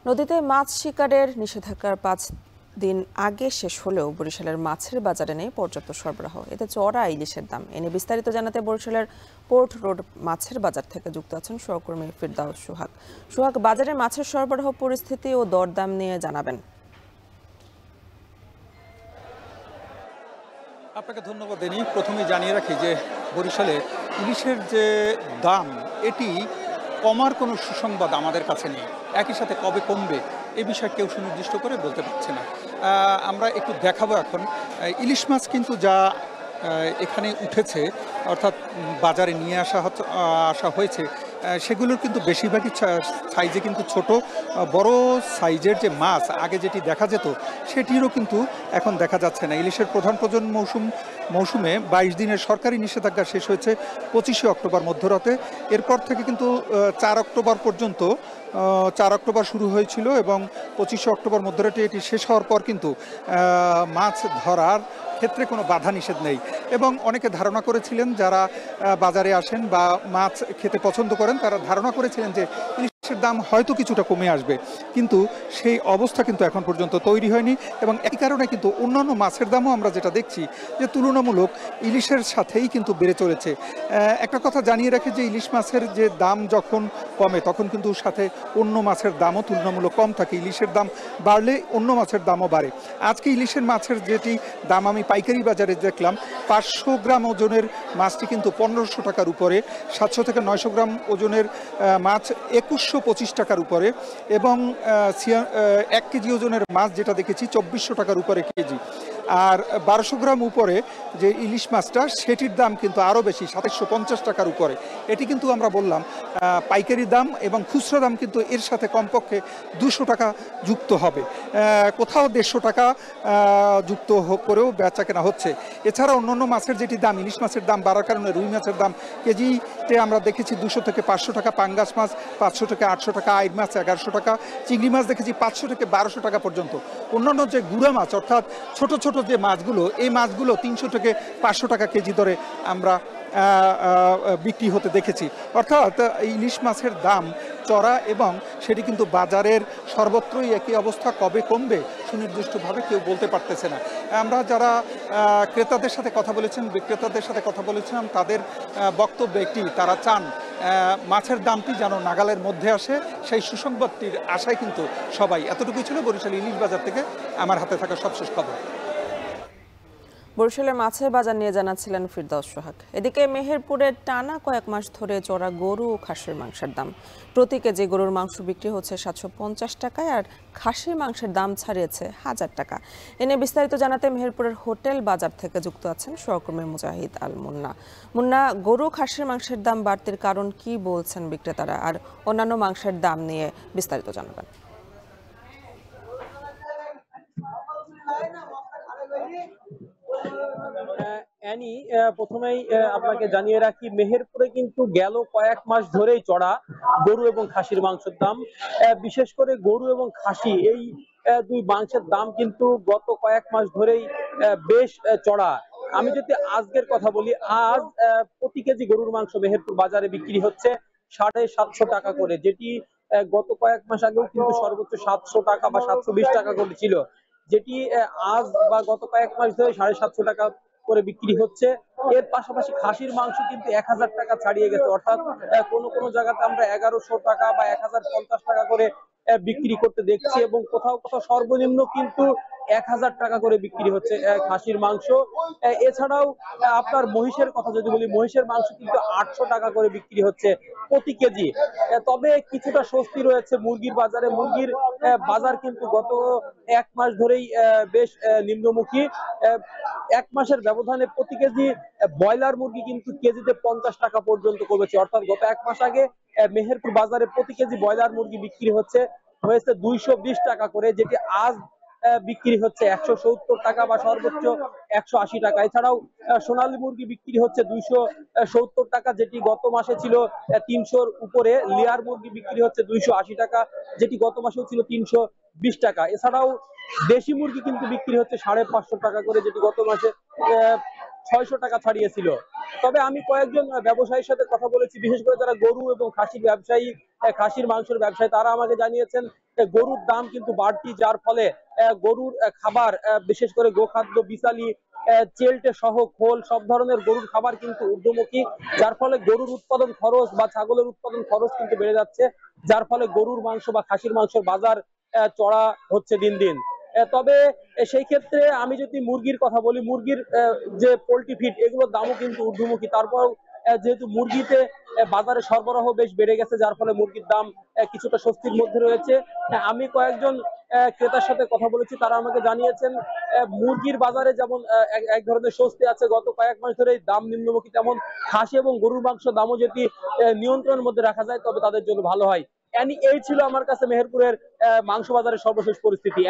নদীতে মাছ শিকারের নিষেধাজ্ঞার ৫ দিন আগে শেষ হলেও বরিশালের মাছের বাজারে নেই পর্যাপ্ত সরবরাহ। এতে চড়া ইলিশের দাম। এ নিয়ে বিস্তারিত জানাতে বরিশালের পোর্ট রোড মাছের বাজার থেকে যুক্ত আছেন সহকর্মী ফিরদাউস সোহাগ। সোহাগ, বাজারে মাছের সরবরাহ পরিস্থিতি ও দরদাম নিয়ে জানাবেন। আপনাকে ধন্যবাদ দেনি। প্রথমে জানিয়ে রাখি যে বরিশালে ইলিশের যে দাম এটি কমার কোনো সুসংবাদ আমাদের কাছে নেই। একই সাথে কবে কমবে এ বিষয়ে কেউ সুনির্দিষ্ট করে বলতে পারছে না। আমরা একটু দেখাবো এখন ইলিশ মাছ কিন্তু যা এখানে উঠেছে, অর্থাৎ বাজারে নিয়ে আসা হয়েছে, সেগুলোর কিন্তু বেশিরভাগই সাইজে কিন্তু ছোট। বড় সাইজের যে মাছ আগে যেটি দেখা যেত সেটিরও কিন্তু এখন দেখা যাচ্ছে না। ইলিশের প্রধান প্রজনন মৌসুমে 22 দিনের সরকারি নিষেধাজ্ঞা শেষ হয়েছে 25শে অক্টোবর মধ্যরাতে। এরপর থেকে কিন্তু 4 অক্টোবর পর্যন্ত 4 অক্টোবর শুরু হয়েছিল এবং 25শে অক্টোবর মধ্যরাতে এটি শেষ হওয়ার পর কিন্তু মাছ ধরার ক্ষেত্রে কোনো বাধা নিষেধ নেই। এবং অনেকে ধারণা করেছিলেন, যারা বাজারে আসেন বা মাছ খেতে পছন্দ করেন, তারা ধারণা করেছিলেন যে ইলিশের দাম হয়তো কিছুটা কমে আসবে, কিন্তু সেই অবস্থা কিন্তু এখন পর্যন্ত তৈরি হয়নি। এবং এই কারণে কিন্তু অন্যান্য মাছের দামও আমরা যেটা দেখছি যে তুলনামূলক ইলিশের সাথেই কিন্তু বেড়ে চলেছে। একটা কথা জানিয়ে রাখি যে ইলিশ মাছের যে দাম যখন কমে তখন কিন্তু সাথে অন্য মাছের দামও তুলনামূলক কম থাকে। ইলিশের দাম বাড়লে অন্য মাছের দামও বাড়ে। আজকে ইলিশের মাছের যেটি দাম আমি পাইকারি বাজারে দেখলাম, 500 গ্রাম ওজনের মাছটি কিন্তু 1500 টাকার উপরে, 700 থেকে 900 গ্রাম ওজনের মাছ 2125 টাকার উপরে, এবং 1 কেজি ওজনের মাছ যেটা দেখেছি 2400 টাকার উপরে কেজি। আর 1200 গ্রাম উপরে যে ইলিশ মাছটা সেটির দাম কিন্তু আরও বেশি, 2750 টাকার উপরে। এটি কিন্তু আমরা বললাম পাইকারি দাম, এবং খুচরা দাম কিন্তু এর সাথে কমপক্ষে 200 টাকা যুক্ত হবে, কোথাও 150 টাকা যুক্ত করেও বেচা কেনা হচ্ছে। এছাড়া অন্যান্য মাছের যেটি দাম, ইলিশ মাছের দাম বাড়ার কারণে রুই মাছের দাম কেজিতে আমরা দেখেছি 200 থেকে 500 টাকা, পাঙ্গাস মাছ 500 থেকে 800 টাকা, আইড় মাছ 1100 টাকা, চিংড়ি মাছ দেখেছি 500 থেকে 1200 টাকা পর্যন্ত। অন্যান্য যে গুঁড়া মাছ, অর্থাৎ ছোট ছোট যে মাছগুলো, এই মাছগুলো 300 থেকে 500 টাকা কেজি দরে আমরা বিক্রি হতে দেখেছি। অর্থাৎ ইলিশ মাছের দাম চড়া, এবং সেটি কিন্তু বাজারের সর্বত্রই একই অবস্থা। কবে কমবে সুনির্দিষ্টভাবে কেউ বলতে পারতেছে না। আমরা যারা ক্রেতাদের সাথে কথা বলেছেন, বিক্রেতাদের সাথে কথা বলেছিলাম, তাদের বক্তব্য একটি, তারা চান মাছের দামটি যেন নাগালের মধ্যে আসে। সেই সুসংবাদটির আশায় কিন্তু সবাই। এতটুকুই ছিল বরিশাল ইলিশ বাজার থেকে আমার হাতে থাকা সবশেষ খবর। বরিশালের মাছের বাজার নিয়ে জানাচ্ছিলেন ফিরদাউস সোহাগ। এদিকে মেহেরপুরে টানা কয়েক মাস ধরে চড়া গরু ও খাসির মাংসের দাম। প্রতি কেজি গরুর মাংস বিক্রি হচ্ছে 750 টাকায়, আর খাসির মাংসের দাম ছাড়িয়েছে 1000 টাকা। এনে বিস্তারিত জানাতে মেহেরপুরের হোটেল বাজার থেকে যুক্ত আছেন সহকর্মী মুজাহিদ আল মুন্না। মুন্না, গরু খাসির মাংসের দাম বাড়তির কারণ কি বলছেন বিক্রেতারা, আর অন্যান্য মাংসের দাম নিয়ে বিস্তারিত জানাবেন। অ্যানি, প্রথমেই আপনাকে জানিয়ে রাখি, মেহেরপুরে কিন্তু গেল কয়েক মাস ধরেই চড়া গরু এবং খাসির মাংসের দাম। বিশেষ করে গরু এবং খাসি, এই দুই মাংসের দাম কিন্তু গত কয়েক মাস ধরেই বেশ চড়া। আমি যদি আজকের কথা বলি, আজ প্রতি কেজি গরুর মাংস মেহেরপুর বাজারে বিক্রি হচ্ছে 750 টাকা করে, যেটি গত কয়েক মাস আগেও কিন্তু সর্বোচ্চ 700 টাকা বা 720 টাকা করে ছিল, যেটি আজ বা গত কয়েক মাস ধরে 750 টাকা করে বিক্রি হচ্ছে। এর পাশাপাশি খাসির মাংস কিন্তু 1000 টাকা ছাড়িয়ে গেছে, অর্থাৎ কোন কোন জায়গাতে আমরা 1100 টাকা বা 1050 টাকা করে বিক্রি করতে দেখছি, এবং কোথাও কোথাও সর্বনিম্ন কিন্তু 1000 টাকা করে বিক্রি হচ্ছে খাসির মাংস। এছাড়াও আপনার মহিষের কথা যদি বলি, মহিষের মাংস কিন্তু 800 টাকা করে বিক্রি হচ্ছে প্রতি কেজি। তবে কিছুটা স্বস্তি রয়েছে মুরগির বাজারে। মুরগির বাজার কিন্তু গত এক মাস ধরেই বেশ নিম্নমুখী। এক মাসের ব্যবধানে প্রতি কেজি ব্রয়লার মুরগি কিন্তু কেজিতে 50 টাকা পর্যন্ত কমেছে, অর্থাৎ গত এক মাস আগে মেহেরপুর বাজারে প্রতি কেজি ব্রয়লার মুরগি বিক্রি হয়েছে 220 টাকা করে, যেটি আজ বিক্রি হচ্ছে 170 টাকা বা সর্বোচ্চ 180 টাকা। এছাড়াও সোনালী মুরগি বিক্রি হচ্ছে 270 টাকা, যেটি গত মাসে ছিল 300-র উপরে। লেয়ার মুরগি বিক্রি হচ্ছে 280 টাকা, যেটি গত মাসেও ছিল 320 টাকা। এছাড়াও দেশি মুরগি কিন্তু বিক্রি হচ্ছে 550 টাকা করে, যেটি গত মাসে 600 টাকা ছাড়িয়েছিল। তবে আমি কয়েকজন ব্যবসায়ীর সাথে কথা বলেছি, বিশেষ করে যারা গরু এবং খাসির ব্যবসায়ী, খাসির মাংসের ব্যবসায়ী, তারা আমাকে জানিয়েছেন গরুর দাম কিন্তু বাড়তি, যার ফলে গরুর খাবার, বিশেষ করে গোখাদ্য, বিসালি, চেলটে সহ খোল, সব ধরনের গরুর খাবার কিন্তু ঊর্ধ্বমুখী, যার ফলে গরুর উৎপাদন খরচ বা ছাগলের উৎপাদন খরচ কিন্তু বেড়ে যাচ্ছে, যার ফলে গরুর মাংস বা খাসির মাংসের বাজার চড়া হচ্ছে দিন দিন। তবে সেই ক্ষেত্রে আমি যদি মুরগির কথা বলি, মুরগির যে পোল্ট্রি ফিড, এগুলোর দামও কিন্তু ঊর্ধ্বমুখী। তারপর যেহেতু মুরগিতে বাজারে সরবরাহ বেশ বেড়ে গেছে, যার ফলে মুরগির দাম কিছুটা স্বস্তির মধ্যে রয়েছে। আমি কয়েকজন ক্রেতার সাথে কথা বলেছি, তারা আমাকে জানিয়েছেন মুরগির বাজারে যেমন এক ধরনের স্বস্তি আছে, গত কয়েক মাস ধরে দাম নিম্নমুখী, তেমন খাসি এবং গরুর মাংস দামও যদি নিয়ন্ত্রণের মধ্যে রাখা যায় তবে তাদের জন্য ভালো হয়। এই ছিল আমার কাছে মেহেরপুরের মাংস বাজারের সর্বশেষ পরিস্থিতি।